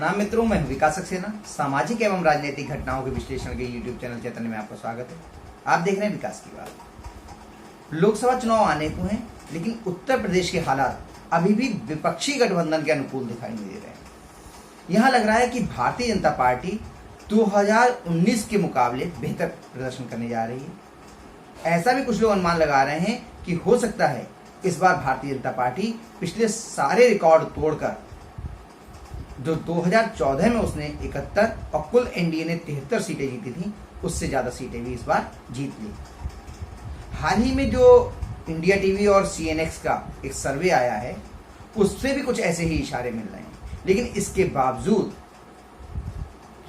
प्रणाम मित्रों, मैं विकास सक्सेना। सामाजिक एवं राजनीतिक घटनाओं के विश्लेषण के यूट्यूब चैनल चैतन्य में आपका स्वागत है। आप देख रहे हैं विकास की बात। लोकसभा चुनाव आने को हैं, लेकिन उत्तर प्रदेश के हालात अभी भी विपक्षी गठबंधन के अनुकूल दिखाई नहीं दे रहे हैं। यहाँ लग रहा है कि भारतीय जनता पार्टी 2019 के मुकाबले बेहतर प्रदर्शन करने जा रही है। ऐसा भी कुछ लोग अनुमान लगा रहे हैं कि हो सकता है इस बार भारतीय जनता पार्टी पिछले सारे रिकॉर्ड तोड़कर जो 2014 में उसने 71 और कुल एनडीए ने 73 सीटें जीती थी, उससे ज्यादा सीटें भी इस बार जीत ली। हाल ही में जो इंडिया टीवी और सीएनएक्स का एक सर्वे आया है, उससे भी कुछ ऐसे ही इशारे मिल रहे हैं। लेकिन इसके बावजूद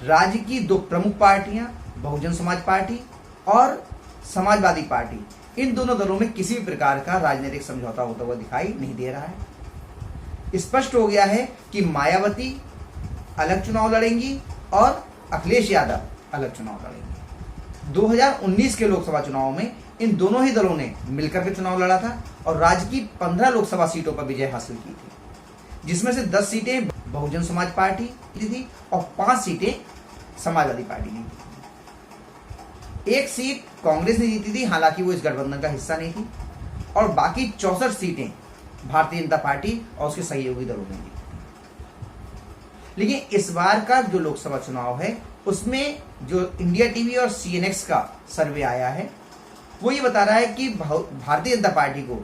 राज्य की दो प्रमुख पार्टियां, बहुजन समाज पार्टी और समाजवादी पार्टी, इन दोनों दलों में किसी भी प्रकार का राजनीतिक समझौता होता हुआ दिखाई नहीं दे रहा है। स्पष्ट हो गया है कि मायावती अलग चुनाव लड़ेंगी और अखिलेश यादव अलग चुनाव लड़ेंगे। 2019 के लोकसभा चुनाव में इन दोनों ही दलों ने मिलकर के चुनाव लड़ा था और राज्य की 15 लोकसभा सीटों पर विजय हासिल की थी, जिसमें से 10 सीटें बहुजन समाज पार्टी की थी और 5 सीटें समाजवादी पार्टी ने जीती थी। एक सीट कांग्रेस ने जीती थी, हालांकि वो इस गठबंधन का हिस्सा नहीं थी, और बाकी 64 सीटें भारतीय जनता पार्टी और उसके सहयोगी दलों ने जीती। लेकिन इस बार का जो लोकसभा चुनाव है, उसमें जो इंडिया टीवी और सीएनएक्स का सर्वे आया है, वो ये बता रहा है कि भारतीय जनता पार्टी को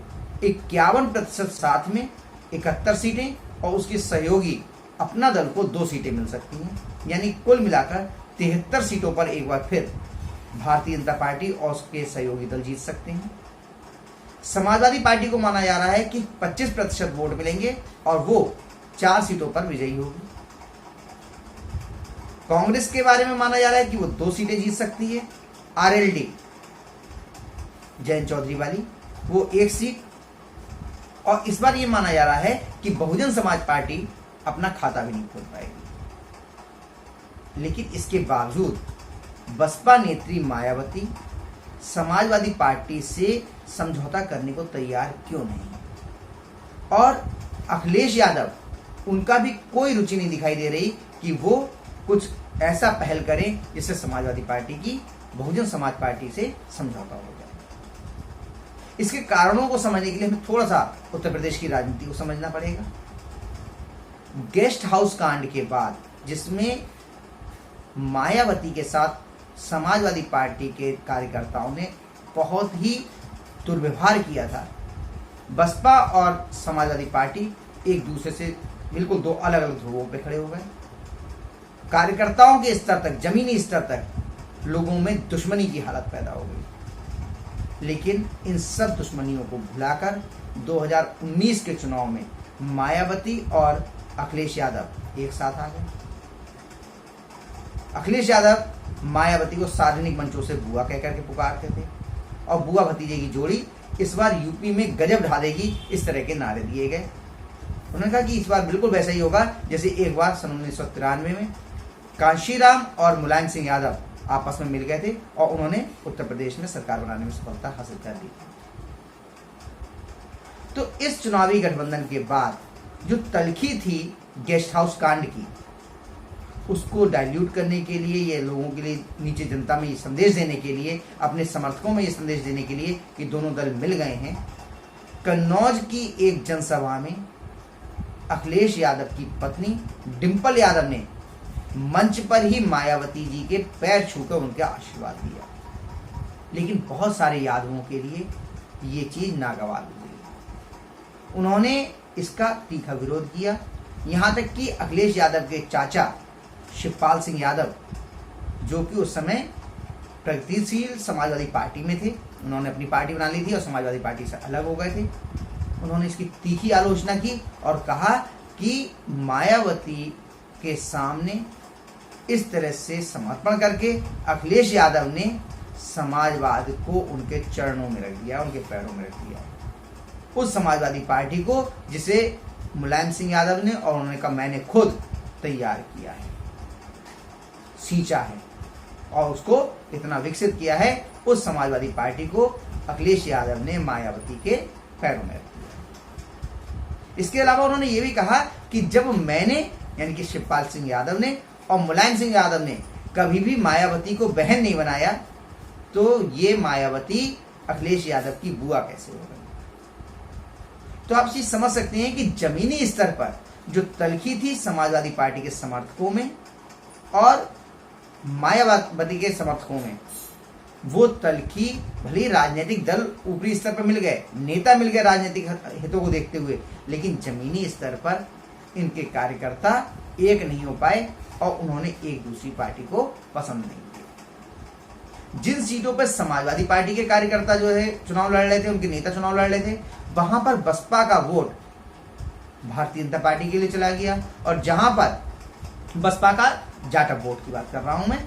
51% साथ में 71 सीटें और उसके सहयोगी अपना दल को 2 सीटें मिल सकती हैं। यानी कुल मिलाकर 73 सीटों पर एक बार फिर भारतीय जनता पार्टी और उसके सहयोगी दल जीत सकते हैं। समाजवादी पार्टी को माना जा रहा है कि 25% वोट मिलेंगे और वो 4 सीटों पर विजयी होगी। कांग्रेस के बारे में माना जा रहा है कि वो 2 सीटें जीत सकती है। आरएलडी जयंत चौधरी वाली वो 1 सीट, और इस बार ये माना जा रहा है कि बहुजन समाज पार्टी अपना खाता भी नहीं खोल पाएगी। लेकिन इसके बावजूद बसपा नेत्री मायावती समाजवादी पार्टी से समझौता करने को तैयार क्यों नहीं, और अखिलेश यादव, उनका भी कोई रुचि नहीं दिखाई दे रही कि वो कुछ ऐसा पहल करें जिससे समाजवादी पार्टी की बहुजन समाज पार्टी से समझौता हो जाए। इसके कारणों को समझने के लिए हमें थोड़ा सा उत्तर प्रदेश की राजनीति को समझना पड़ेगा। गेस्ट हाउस कांड के बाद, जिसमें मायावती के साथ समाजवादी पार्टी के कार्यकर्ताओं ने बहुत ही दुर्व्यवहार किया था, बसपा और समाजवादी पार्टी एक दूसरे से बिल्कुल 2 अलग अलग ध्रुवों पे खड़े हो गए। कार्यकर्ताओं के स्तर तक, जमीनी स्तर तक लोगों में दुश्मनी की हालत पैदा हो गई। लेकिन इन सब दुश्मनियों को भुलाकर 2019 के चुनाव में मायावती और अखिलेश यादव एक साथ आ गए। अखिलेश यादव मायावती को सार्वजनिक मंचों से बुआ कहकर के पुकारते थे, और बुआ भतीजे की जोड़ी इस बार यूपी में गजब ढालेगी, इस तरह के नारे दिए गए। उन्होंने कहा कि इस बार बिल्कुल वैसा ही होगा जैसे एक बार सन 1993 में कांशीराम और मुलायम सिंह यादव आपस में मिल गए थे और उन्होंने उत्तर प्रदेश में सरकार बनाने में सफलता हासिल कर ली। तो इस चुनावी गठबंधन के बाद जो तलखी थी गेस्ट हाउस कांड की, उसको डाइल्यूट करने के लिए, ये लोगों के लिए, नीचे जनता में ये संदेश देने के लिए, अपने समर्थकों में ये संदेश देने के लिए कि दोनों दल मिल गए हैं, कन्नौज की एक जनसभा में अखिलेश यादव की पत्नी डिंपल यादव ने मंच पर ही मायावती जी के पैर छूकर उनका आशीर्वाद दिया। लेकिन बहुत सारे यादवों के लिए ये चीज नागवार हो गई। उन्होंने इसका तीखा विरोध किया। यहां तक कि अखिलेश यादव के चाचा शिवपाल सिंह यादव, जो कि उस समय प्रगतिशील समाजवादी पार्टी में थे, उन्होंने अपनी पार्टी बना ली थी और समाजवादी पार्टी से अलग हो गए थे, उन्होंने इसकी तीखी आलोचना की और कहा कि मायावती के सामने इस तरह से समर्पण करके अखिलेश यादव ने समाजवाद को उनके चरणों में रख दिया, उनके पैरों में रख दिया। उस समाजवादी पार्टी को जिसे मुलायम सिंह यादव ने, और उन्होंने कहा मैंने खुद तैयार किया है, सींचा है और उसको इतना विकसित किया है, उस समाजवादी पार्टी को अखिलेश यादव ने मायावती के पैरों में रख दिया। इसके अलावा उन्होंने ये भी कहा कि जब मैंने यानी कि शिवपाल सिंह यादव ने और मुलायम सिंह यादव ने कभी भी मायावती को बहन नहीं बनाया, तो ये मायावती अखिलेश यादव की बुआ कैसे हो गई। तो आप चीज समझ सकते हैं कि जमीनी स्तर पर जो तलखी थी समाजवादी पार्टी के समर्थकों में और मायावती के समर्थकों में, वो तलखी भले राजनीतिक दल ऊपरी स्तर पर मिल गए, नेता मिल गए राजनीतिक हितों को देखते हुए, लेकिन जमीनी स्तर पर इनके कार्यकर्ता एक नहीं हो पाए और उन्होंने एक दूसरी पार्टी को पसंद नहीं किया। जिन सीटों पर समाजवादी पार्टी के कार्यकर्ता जो है चुनाव लड़ रहे थे, उनके नेता चुनाव लड़ रहे थे, वहां पर बसपा का वोट भारतीय जनता पार्टी के लिए चला गया, और जहां पर बसपा का जाटव वोट की बात कर रहा हूं मैं,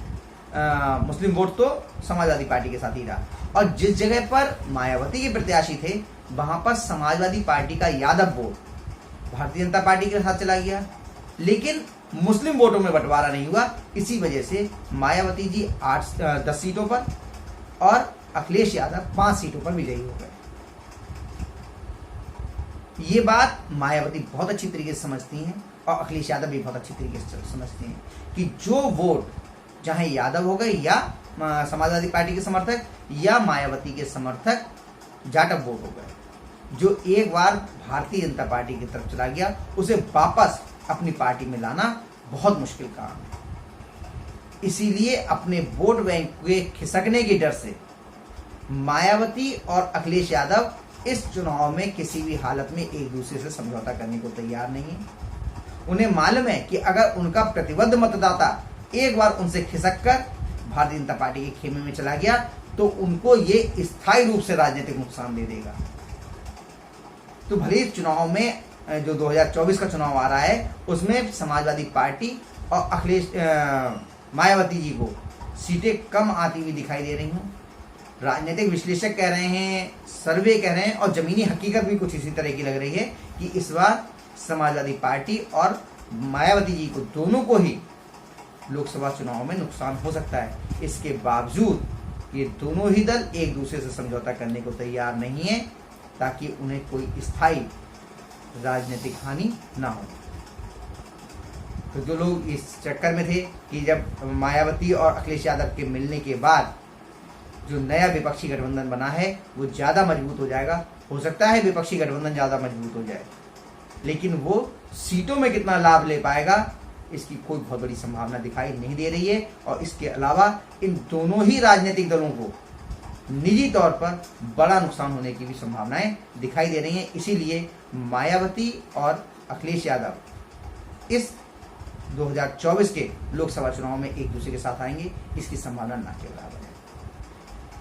मुस्लिम वोट तो समाजवादी पार्टी के साथ ही रहा। और जिस जगह पर मायावती के प्रत्याशी थे वहां पर समाजवादी पार्टी का यादव वोट भारतीय जनता पार्टी के साथ चला गया, लेकिन मुस्लिम वोटों में बंटवारा नहीं हुआ। इसी वजह से मायावती जी 10 सीटों पर और अखिलेश यादव 5 सीटों पर विजयी हो गए। ये बात मायावती बहुत अच्छी तरीके से समझती हैं और अखिलेश यादव भी बहुत अच्छी तरीके से समझते हैं कि जो वोट चाहे यादव हो गए या समाजवादी पार्टी के समर्थक या मायावती के समर्थक जाटव वोट हो गए, जो एक बार भारतीय जनता पार्टी की तरफ चला गया, उसे वापस अपनी पार्टी में लाना बहुत मुश्किल काम है। इसीलिए अपने वोट बैंक के खिसकने के डर से मायावती और अखिलेश यादव इस चुनाव में किसी भी हालत में एक दूसरे से समझौता करने को तैयार नहीं है। उन्हें मालूम है कि अगर उनका प्रतिबद्ध मतदाता एक बार उनसे खिसक कर भारतीय जनता पार्टी के खेमे में चला गया तो उनको ये स्थायी रूप से राजनीतिक नुकसान दे देगा। तो भले इस चुनाव में जो 2024 का चुनाव आ रहा है उसमें समाजवादी पार्टी और अखिलेश मायावती जी को सीटें कम आती हुई दिखाई दे रही हूँ। राजनीतिक विश्लेषक कह रहे हैं, सर्वे कह रहे हैं और जमीनी हकीकत भी कुछ इसी तरह की लग रही है कि इस बार समाजवादी पार्टी और मायावती जी को दोनों को ही लोकसभा चुनाव में नुकसान हो सकता है। इसके बावजूद ये दोनों ही दल एक दूसरे से समझौता करने को तैयार नहीं है ताकि उन्हें कोई स्थायी राजनीतिक हानि ना हो। तो जो लोग इस चक्कर में थे कि जब मायावती और अखिलेश यादव के मिलने के बाद जो नया विपक्षी गठबंधन बना है वो ज़्यादा मजबूत हो जाएगा, हो सकता है विपक्षी गठबंधन ज़्यादा मजबूत हो जाए, लेकिन वो सीटों में कितना लाभ ले पाएगा इसकी कोई बहुत बड़ी संभावना दिखाई नहीं दे रही है। और इसके अलावा इन दोनों ही राजनीतिक दलों को निजी तौर पर बड़ा नुकसान होने की भी संभावनाएं दिखाई दे रही हैं। इसीलिए मायावती और अखिलेश यादव इस 2024 के लोकसभा चुनाव में एक दूसरे के साथ आएंगे, इसकी संभावना ना के बराबर है।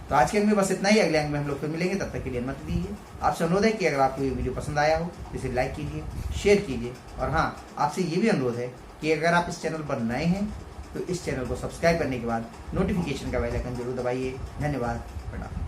तो आज के अंक में बस इतना ही। अगले अंक में हम लोग फिर मिलेंगे, तब तक के लिए अनुमति दीजिए। आपसे अनुरोध है कि अगर आपको ये वीडियो पसंद आया हो तो इसे लाइक कीजिए, शेयर कीजिए, और हाँ, आपसे ये भी अनुरोध है कि अगर आप इस चैनल पर नए हैं तो इस चैनल को सब्सक्राइब करने के बाद नोटिफिकेशन का बेल आइकन जरूर दबाइए। धन्यवाद, प्रणाम।